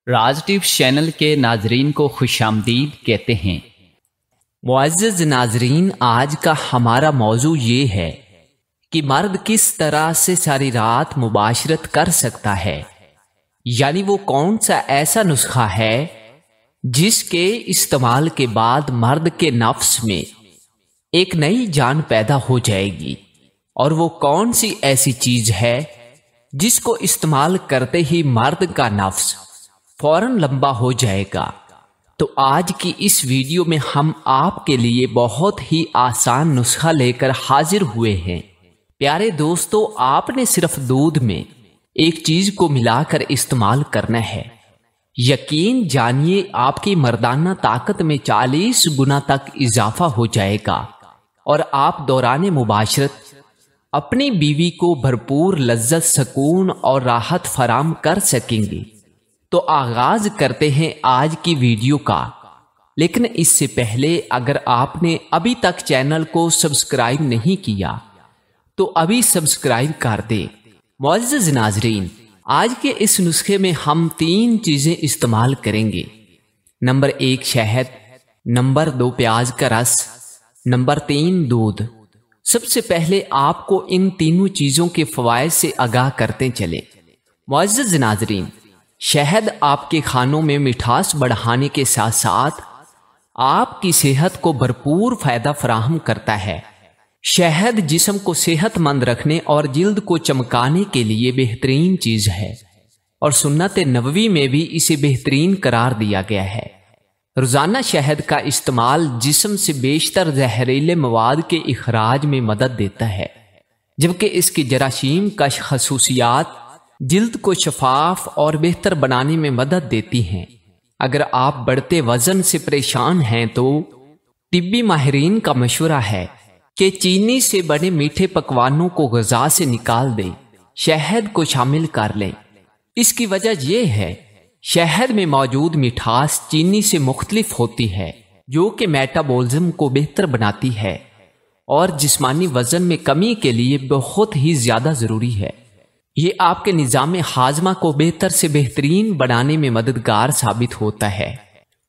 راز tapes channel کے ناظرین کو خوش آمدید کہتے ہیں۔ معزز ناظرین، آج کا ہمارا موضوع یہ ہے کہ مرد کس طرح سے ساری رات مباشرت کر سکتا ہے، یعنی وہ کون سا ایسا نسخہ ہے جس کے استعمال کے بعد مرد کے نفس میں ایک نئی جان پیدا ہو جائے گی، اور وہ کون سی ایسی چیز ہے جس کو استعمال کرتے ہی مرد کا نفس فوراً لمبا ہو جائے گا۔ تو آج کی اس ویڈیو میں ہم آپ کے لیے بہت ہی آسان نسخہ لے کر حاضر ہوئے ہیں۔ پیارے دوستو، آپ نے صرف دودھ میں ایک چیز کو ملا کر استعمال کرنا ہے، یقین جانیے آپ کی مردانہ طاقت میں 40 گنا تک اضافہ ہو جائے گا، اور آپ دوران مباشرت اپنی بیوی کو بھرپور لذت، سکون اور راحت فراہم کر سکیں گے۔ تو آغاز کرتے ہیں آج کی ویڈیو کا، لیکن اس سے پہلے اگر آپ نے ابھی تک چینل کو سبسکرائب نہیں کیا تو ابھی سبسکرائب کر دیں۔ معزز ناظرین، آج کے اس نسخے میں ہم 3 چیزیں استعمال کریں گے۔ نمبر 1 شہد، نمبر 2 پیاز کا رس، نمبر 3 دودھ۔ سب سے پہلے آپ کو ان تینوں چیزوں کے فوائد سے آگاہ کرتے چلیں۔ معزز ناظرین، شہد آپ کے کھانوں میں مٹھاس بڑھانے کے ساتھ ساتھ آپ کی صحت کو بھرپور فائدہ فراہم کرتا ہے۔ شہد جسم کو صحت مند رکھنے اور جلد کو چمکانے کے لیے بہترین چیز ہے، اور سنت نبوی میں بھی اسے بہترین قرار دیا گیا ہے۔ روزانہ شہد کا استعمال جسم سے بیشتر زہریلے مواد کے اخراج میں مدد دیتا ہے، جبکہ اس کی جراثیم کش خصوصیات جلد کو شفاف اور بہتر بنانے میں مدد دیتی ہیں۔ اگر آپ بڑھتے وزن سے پریشان ہیں تو طبی ماہرین کا مشورہ ہے کہ چینی سے بنے میٹھے پکوانوں کو غذا سے نکال دیں، شہد کو شامل کر لیں۔ اس کی وجہ یہ ہے شہد میں موجود مٹھاس چینی سے مختلف ہوتی ہے، جو کہ میٹابولزم کو بہتر بناتی ہے اور جسمانی وزن میں کمی کے لیے بہت ہی زیادہ ضروری ہے۔ یہ آپ کے نظام ہاضمہ کو بہتر سے بہترین بنانے میں مددگار ثابت ہوتا ہے۔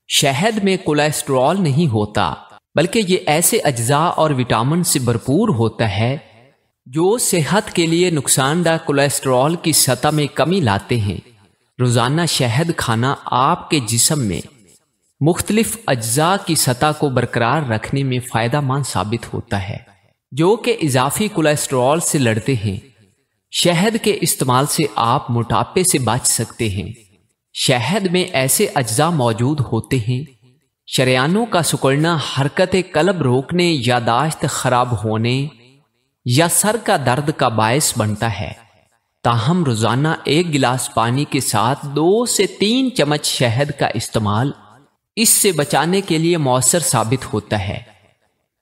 شہد میں کولیسٹرول نہیں ہوتا، بلکہ یہ ایسے اجزاء اور وٹامن سے بھرپور ہوتا ہے جو صحت کے لیے نقصان دہ کولیسٹرول کی سطح میں کمی لاتے ہیں۔ روزانہ شہد کھانا آپ کے جسم میں مختلف اجزاء کی سطح کو برقرار رکھنے میں فائدہ مند ثابت ہوتا ہے، جو کہ اضافی کولیسٹرول سے لڑتے ہیں۔ شہد کے استعمال سے آپ موٹاپے سے بچ سکتے ہیں۔ شہد میں ایسے اجزاء موجود ہوتے ہیں شریانوں کا سکڑنا، حرکت قلب روکنے، یادداشت خراب ہونے یا سر کا درد کا باعث بنتا ہے۔ تاہم روزانہ 1 گلاس پانی کے ساتھ 2 سے 3 چمچ شہد کا استعمال اس سے بچانے کے لیے مؤثر ثابت ہوتا ہے۔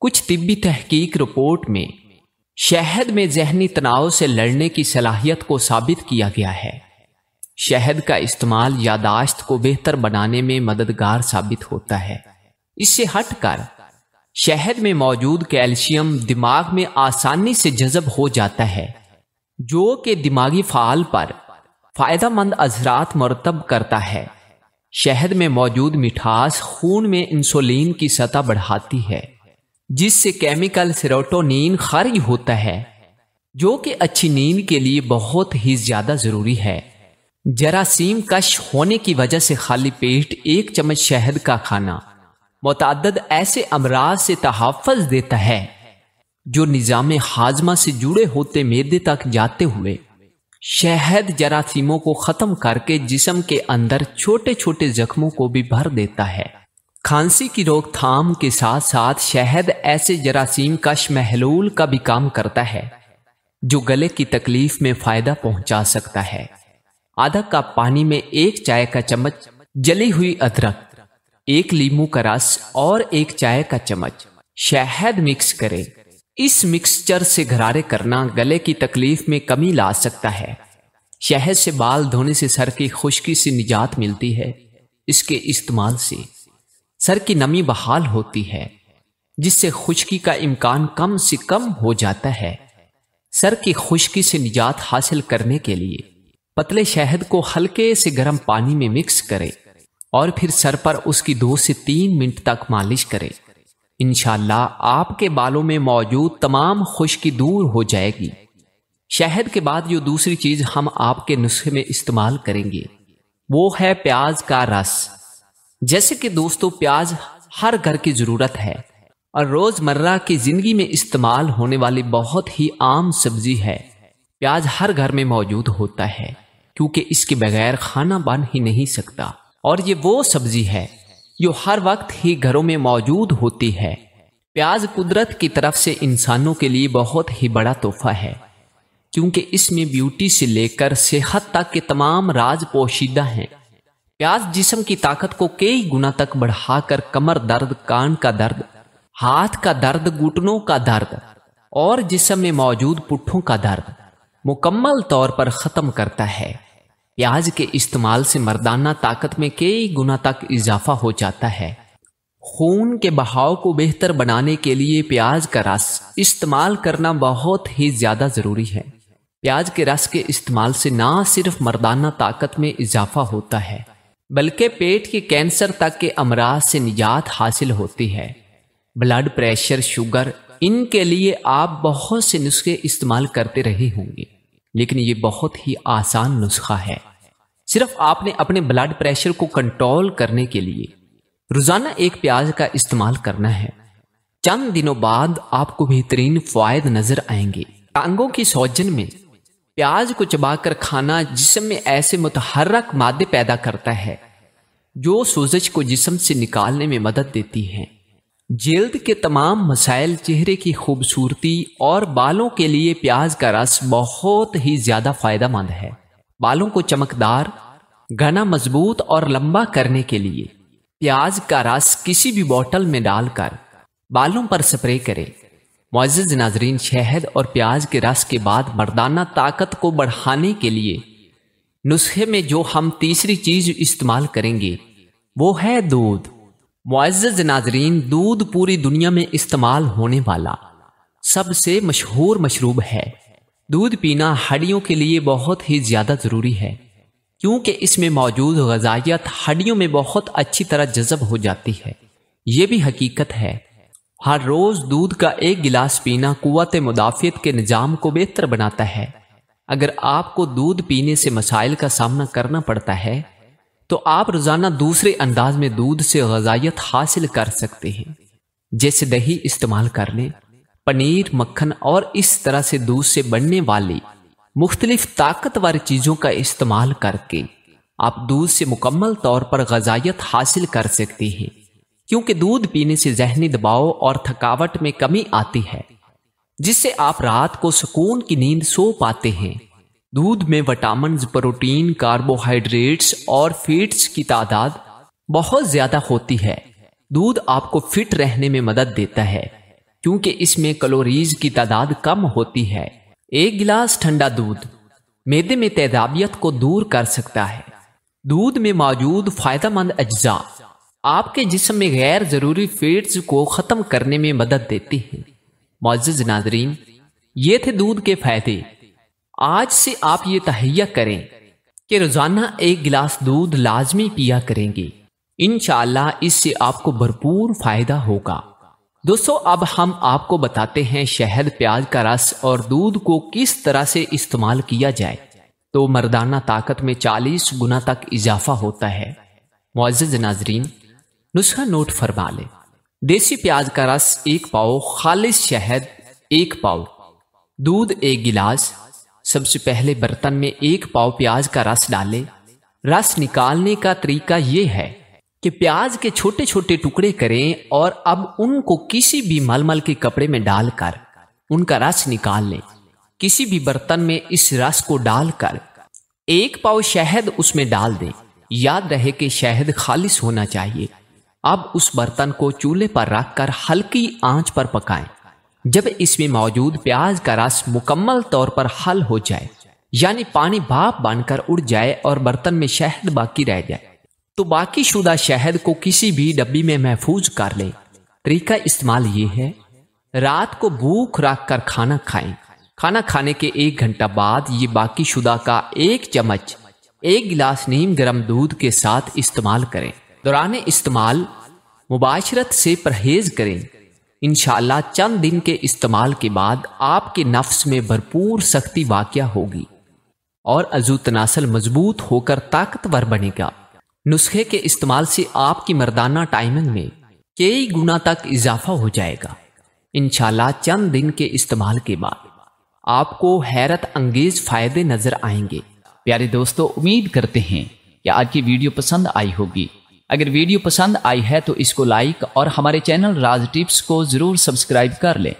کچھ طبی تحقیق رپورٹ میں شہد میں ذہنی تناؤ سے لڑنے کی صلاحیت کو ثابت کیا گیا ہے۔ شہد کا استعمال یادداشت کو بہتر بنانے میں مددگار ثابت ہوتا ہے۔ اس سے ہٹ کر شہد میں موجود کیلشیم دماغ میں آسانی سے جذب ہو جاتا ہے، جو کہ دماغی فعال پر فائدہ مند اثرات مرتب کرتا ہے۔ شہد میں موجود مٹھاس خون میں انسولین کی سطح بڑھاتی ہے، جس سے کیمیکل سیروٹونین خارج ہوتا ہے، جو کہ اچھی نیند کے لیے بہت ہی زیادہ ضروری ہے۔ جراثیم کش ہونے کی وجہ سے خالی پیٹ 1 چمچ شہد کا کھانا متعدد ایسے امراض سے تحفظ دیتا ہے جو نظام ہاضمہ سے جڑے ہوتے معدے تک جاتے ہوئے شہد جراثیموں کو ختم کر کے جسم کے اندر چھوٹے چھوٹے زخموں کو بھی بھر دیتا ہے۔ کھانسی کی روک تھام کے ساتھ ساتھ شہد ایسے جراثیم کش محلول کا بھی کام کرتا ہے جو گلے کی تکلیف میں فائدہ پہنچا سکتا ہے۔ آدھا کپ پانی میں 1 چائے کا چمچ جلی ہوئی ادرک، 1 لیموں کا رس اور 1 چائے کا چمچ شہد مکس کریں۔ اس مکسچر سے غرارے کرنا گلے کی تکلیف میں کمی لا سکتا ہے۔ شہد سے بال دھونے سے سر کی خشکی سے نجات ملتی ہے۔ اس کے استعمال سے سر کی نمی بحال ہوتی ہے، جس سے خشکی کا امکان کم سے کم ہو جاتا ہے۔ سر کی خشکی سے نجات حاصل کرنے کے لیے पतले शहद को हल्के से गर्म पानी में मिक्स करें और फिर सर पर उसकी 2 से 3 मिनट तक मालिश करें। इंशाअल्लाह आपके बालों में मौजूद तमाम खुश्की दूर हो जाएगी। शहद के बाद जो दूसरी चीज हम आपके नुस्खे में इस्तेमाल करेंगे वो है प्याज का रस। जैसे कि दोस्तों, प्याज हर घर की जरूरत है और रोजमर्रा की जिंदगी में इस्तेमाल होने वाली बहुत ही आम सब्जी है। प्याज हर घर में मौजूद होता है क्योंकि इसके बगैर खाना बन ही नहीं सकता, और ये वो सब्जी है जो हर वक्त ही घरों में मौजूद होती है। प्याज कुदरत की तरफ से इंसानों के लिए बहुत ही बड़ा तोहफा है क्योंकि इसमें ब्यूटी से लेकर सेहत तक के तमाम राज पोशीदा हैं। प्याज जिस्म की ताकत को कई गुना तक बढ़ाकर कमर दर्द, कान का दर्द, हाथ का दर्द, घुटनों का दर्द और जिस्म में मौजूद पुट्ठों का दर्द मुकम्मल तौर पर खत्म करता है। प्याज के इस्तेमाल से मर्दाना ताकत में कई गुना तक इजाफा हो जाता है। खून के बहाव को बेहतर बनाने के लिए प्याज का रस इस्तेमाल करना बहुत ही ज्यादा जरूरी है। प्याज के रस के इस्तेमाल से ना सिर्फ मर्दाना ताकत में इजाफा होता है बल्कि पेट के कैंसर तक के अमराज से निजात हासिल होती है। ब्लड प्रेशर, शुगर, इनके लिए आप बहुत से नुस्खे इस्तेमाल करते रहे होंगे, लेकिन ये बहुत ही आसान नुस्खा है। सिर्फ आपने अपने ब्लड प्रेशर को कंट्रोल करने के लिए रोजाना एक प्याज का इस्तेमाल करना है। चंद दिनों बाद आपको बेहतरीन फायदे नजर आएंगे। टांगों की सूजन में प्याज को चबाकर खाना जिस्म में ऐसे मुतहर्रक मादे पैदा करता है जो सोजश को जिस्म से निकालने में मदद देती हैं। जल्द के तमाम मसाइल, चेहरे की खूबसूरती और बालों के लिए प्याज का रस बहुत ही ज्यादा फायदेमंद है। बालों को चमकदार, घना, मजबूत और लंबा करने के लिए प्याज का रस किसी भी बोतल में डालकर बालों पर स्प्रे करें। मुअज़्ज़ज़ नाज़रीन, शहद और प्याज के रस के बाद मर्दाना ताकत को बढ़ाने के लिए नुस्खे में जो हम तीसरी चीज इस्तेमाल करेंगे वो है दूध। मुअज़्ज़ज़ नाज़रीन, दूध पूरी दुनिया में इस्तेमाल होने वाला सबसे मशहूर मशरूब है। दूध पीना हड्डियों के लिए बहुत ही ज्यादा जरूरी है क्योंकि इसमें मौजूद ग़िज़ाइयत हड्डियों में बहुत अच्छी तरह जज़ब हो जाती है। ये भी हकीकत है हर रोज दूध का 1 गिलास पीना कुव्वत मुदाफ़ियत के निज़ाम को बेहतर बनाता है। अगर आपको दूध पीने से मसाइल का सामना करना पड़ता है तो आप रोजाना दूसरे अंदाज में दूध से ग़िज़ाइयत हासिल कर सकते हैं, जैसे दही इस्तेमाल कर लें, पनीर, मक्खन और इस तरह से दूध से बनने वाली मुख्तलिफ ताकतवर चीजों का इस्तेमाल करके आप दूध से मुकम्मल तौर पर ग़िज़ाइयत हासिल कर सकते हैं। क्योंकि दूध पीने से ज़हनी दबाव और थकावट में कमी आती है, जिससे आप रात को सुकून की नींद सो पाते हैं। दूध में विटामिन, प्रोटीन, कार्बोहाइड्रेट्स और फैट्स की तादाद बहुत ज्यादा होती है। दूध आपको फिट रहने में मदद देता है क्योंकि इसमें कैलोरीज की तादाद कम होती है। 1 गिलास ठंडा दूध मैदे में तेजाबियत को दूर कर सकता है। दूध में मौजूद फायदेमंद अज्जा आपके जिस्म में गैर जरूरी फैट्स को खत्म करने में मदद देती हैं। मुअज़्ज़ज़ नाज़रीन, ये थे दूध के फायदे। आज से आप ये तहैया करें कि रोजाना 1 गिलास दूध लाजमी पिया करेंगे। इंशाअल्लाह इससे आपको भरपूर फायदा होगा। दोस्तों, अब हम आपको बताते हैं शहद, प्याज का रस और दूध को किस तरह से इस्तेमाल किया जाए तो मर्दाना ताकत में 40 गुना तक इजाफा होता है। मुअज़्ज़ज़ नाज़रीन, नुस्खा नोट फरमा लें। देसी प्याज का रस 1 पाव, खालिस शहद 1 पाव, दूध 1 गिलास। सबसे पहले बर्तन में 1 पाव प्याज का रस डालें। रस निकालने का तरीका यह है कि प्याज के छोटे छोटे टुकड़े करें और अब उनको किसी भी मलमल के कपड़े में डालकर उनका रस निकाल लें। किसी भी बर्तन में इस रस को डालकर 1 पाव शहद उसमें डाल दें। याद रहे कि शहद खालिस होना चाहिए। अब उस बर्तन को चूल्हे पर रखकर हल्की आंच पर पकाएं। जब इसमें मौजूद प्याज का रस मुकम्मल तौर पर हल हो जाए, यानी पानी भाप बनकर उड़ जाए और बर्तन में शहद बाकी रह जाए, तो बाकी शुदा शहद को किसी भी डब्बी में महफूज कर लें। तरीका इस्तेमाल ये है, रात को भूख रख कर खाना खाएं। کھانا کھانے کے 1 گھنٹہ بعد یہ باقی شدہ کا 1 چمچ 1 گلاس نیم گرم دودھ کے ساتھ استعمال کریں۔ دوران استعمال مباشرت سے پرہیز کریں۔ انشاءاللہ چند دن کے استعمال کے بعد آپ کے نفس میں بھرپور سختی واقع ہوگی اور عضو تناسل مضبوط ہو کر طاقتور بنے گا۔ نسخے کے استعمال سے آپ کی مردانہ ٹائمنگ میں کئی گنا تک اضافہ ہو جائے گا۔ انشاءاللہ چند دن کے استعمال کے بعد آپ کو حیرت انگیز فائدے نظر آئیں گے۔ پیارے دوستو، امید کرتے ہیں کہ آج کی ویڈیو پسند آئی ہوگی۔ اگر ویڈیو پسند آئی ہے تو اس کو لائک اور ہمارے چینل راز ٹپس کو ضرور سبسکرائب کر لیں۔